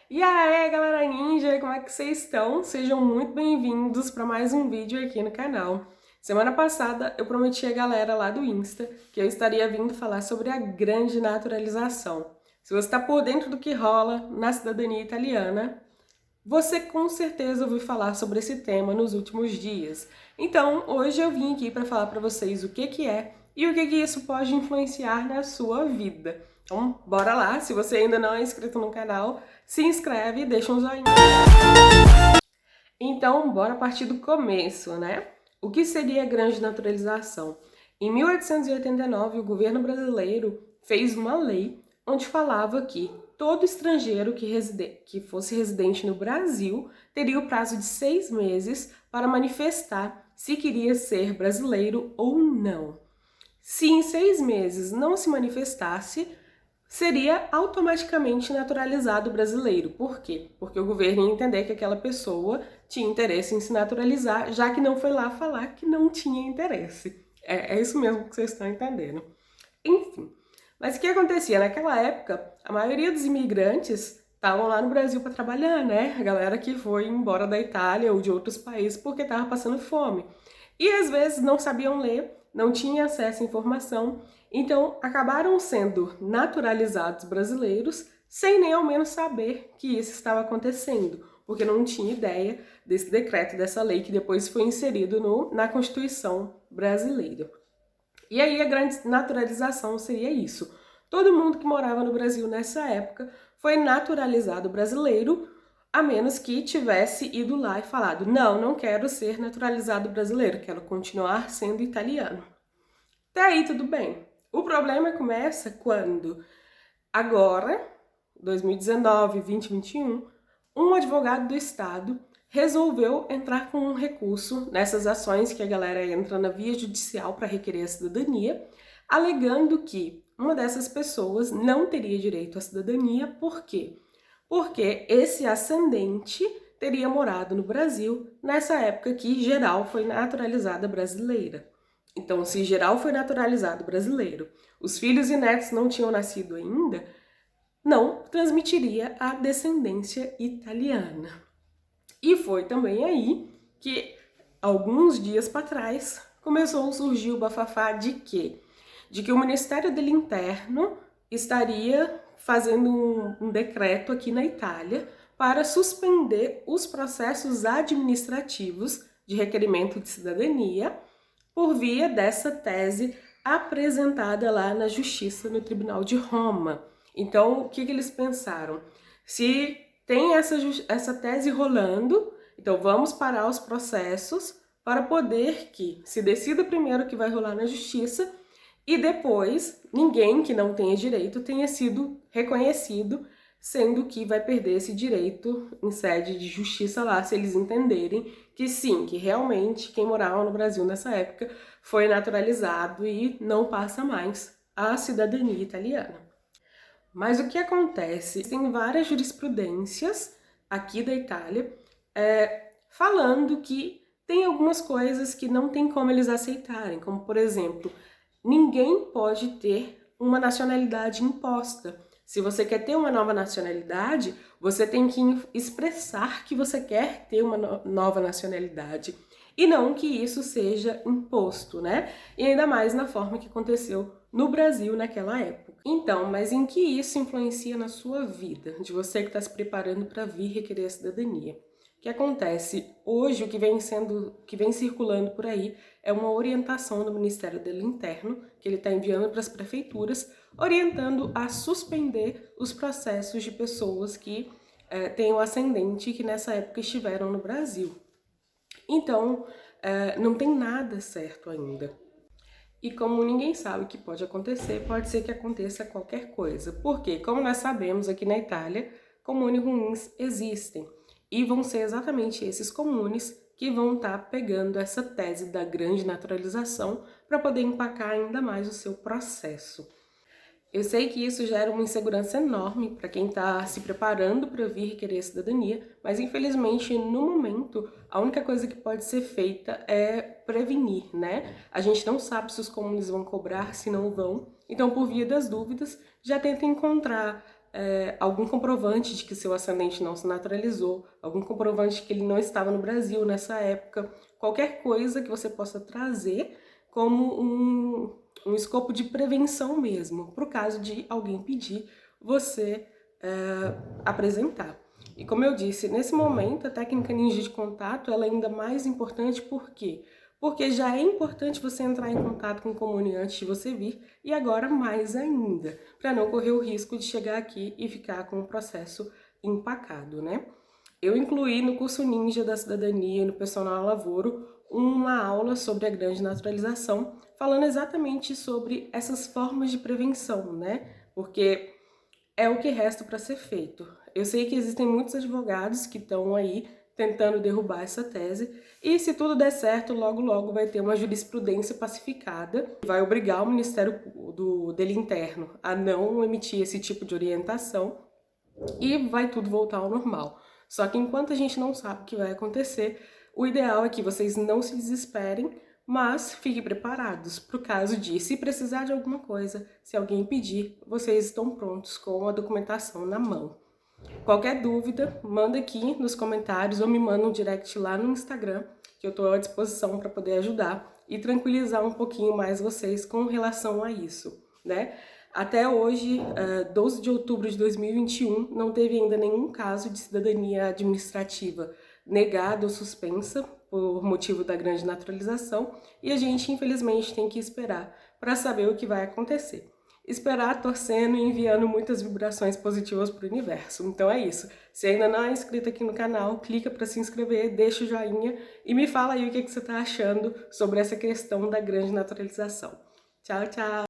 E aí, galera ninja, como é que vocês estão? Sejam muito bem-vindos para mais um vídeo aqui no canal. Semana passada eu prometi à galera lá do Insta que eu estaria vindo falar sobre a grande naturalização. Se você está por dentro do que rola na cidadania italiana, você com certeza ouviu falar sobre esse tema nos últimos dias. Então, hoje eu vim aqui para falar para vocês o que é e o que isso pode influenciar na sua vida. Então, bora lá! Se você ainda não é inscrito no canal, se inscreve e deixa um joinha. Então, bora partir do começo, né? O que seria a grande naturalização? Em 1889, o governo brasileiro fez uma lei onde falava que todo estrangeiro que fosse residente no Brasil teria o prazo de 6 meses para manifestar se queria ser brasileiro ou não. Se em 6 meses não se manifestasse, seria automaticamente naturalizado brasileiro. Por quê? Porque o governo ia entender que aquela pessoa tinha interesse em se naturalizar, já que não foi lá falar que não tinha interesse. É isso mesmo que vocês estão entendendo. Enfim, mas o que acontecia? Naquela época, a maioria dos imigrantes estavam lá no Brasil para trabalhar, né? A galera que foi embora da Itália ou de outros países porque estava passando fome. E às vezes não sabiam ler, não tinham acesso à informação, então acabaram sendo naturalizados brasileiros sem nem ao menos saber que isso estava acontecendo, porque não tinha ideia desse decreto, dessa lei que depois foi inserido na Constituição brasileira. E aí a grande naturalização seria isso. Todo mundo que morava no Brasil nessa época foi naturalizado brasileiro, a menos que tivesse ido lá e falado: não, não quero ser naturalizado brasileiro, quero continuar sendo italiano. Até aí tudo bem. O problema começa quando, agora, 2019, 2021, um advogado do Estado resolveu entrar com um recurso nessas ações que a galera entra na via judicial para requerer a cidadania, alegando que uma dessas pessoas não teria direito à cidadania. Por quê? Porque esse ascendente teria morado no Brasil nessa época que geral foi naturalizada brasileira. Então, se geral foi naturalizado brasileiro, os filhos e netos não tinham nascido ainda, não transmitiria a descendência italiana. E foi também aí que, alguns dias para trás, começou a surgir o bafafá de quê? De que o Ministério do Interno estaria fazendo um decreto aqui na Itália para suspender os processos administrativos de requerimento de cidadania por via dessa tese apresentada lá na Justiça, no Tribunal de Roma. Então, o que eles pensaram? Se tem essa tese rolando, então vamos parar os processos para poder que se decida primeiro o que vai rolar na Justiça e depois ninguém que não tenha direito tenha sido reconhecido, sendo que vai perder esse direito em sede de justiça lá, se eles entenderem que sim, que realmente quem morava no Brasil nessa época foi naturalizado e não passa mais a cidadania italiana. Mas o que acontece? Tem várias jurisprudências aqui da Itália falando que tem algumas coisas que não tem como eles aceitarem, como por exemplo, ninguém pode ter uma nacionalidade imposta. Se você quer ter uma nova nacionalidade, você tem que expressar que você quer ter uma nova nacionalidade. E não que isso seja imposto, né? E ainda mais na forma que aconteceu no Brasil naquela época. Então, mas em que isso influencia na sua vida, de você que está se preparando para vir requerer a cidadania? O que acontece hoje, o que vem circulando por aí, é uma orientação do Ministério do Interno, que ele está enviando para as prefeituras, orientando a suspender os processos de pessoas que tenham ascendente e que nessa época estiveram no Brasil. Então, não tem nada certo ainda. E como ninguém sabe o que pode acontecer, pode ser que aconteça qualquer coisa. Porque, como nós sabemos, aqui na Itália, comunes ruins existem. E vão ser exatamente esses comunes que vão estar pegando essa tese da grande naturalização para poder empacar ainda mais o seu processo. Eu sei que isso gera uma insegurança enorme para quem está se preparando para vir requerer a cidadania, mas infelizmente no momento a única coisa que pode ser feita é prevenir, né? A gente não sabe se os comunes vão cobrar, se não vão, então por via das dúvidas já tenta encontrar algum comprovante de que seu ascendente não se naturalizou, algum comprovante de que ele não estava no Brasil nessa época, qualquer coisa que você possa trazer como um escopo de prevenção mesmo, para o caso de alguém pedir você apresentar. E como eu disse, nesse momento a técnica Ninja de contato ela é ainda mais importante, por quê? Porque já é importante você entrar em contato com o comune antes de você vir, e agora mais ainda, para não correr o risco de chegar aqui e ficar com o processo empacado, né? Eu incluí no curso Ninja da Cidadania, no Personal Lavoro, uma aula sobre a grande naturalização, falando exatamente sobre essas formas de prevenção, né? Porque é o que resta para ser feito. Eu sei que existem muitos advogados que estão aí tentando derrubar essa tese, e se tudo der certo, logo logo vai ter uma jurisprudência pacificada que vai obrigar o Ministério dele interno a não emitir esse tipo de orientação e vai tudo voltar ao normal. Só que enquanto a gente não sabe o que vai acontecer, o ideal é que vocês não se desesperem, mas fiquem preparados para o caso de, se precisar de alguma coisa, se alguém pedir, vocês estão prontos com a documentação na mão. Qualquer dúvida, manda aqui nos comentários ou me manda um direct lá no Instagram, que eu estou à disposição para poder ajudar e tranquilizar um pouquinho mais vocês com relação a isso, né? Até hoje, 12 de outubro de 2021, não teve ainda nenhum caso de cidadania administrativa negada ou suspensa por motivo da grande naturalização, e a gente, infelizmente, tem que esperar para saber o que vai acontecer. Esperar, torcendo e enviando muitas vibrações positivas para o universo. Então é isso. Se ainda não é inscrito aqui no canal, clica para se inscrever, deixa o joinha e me fala aí o que você está achando sobre essa questão da grande naturalização. Tchau, tchau!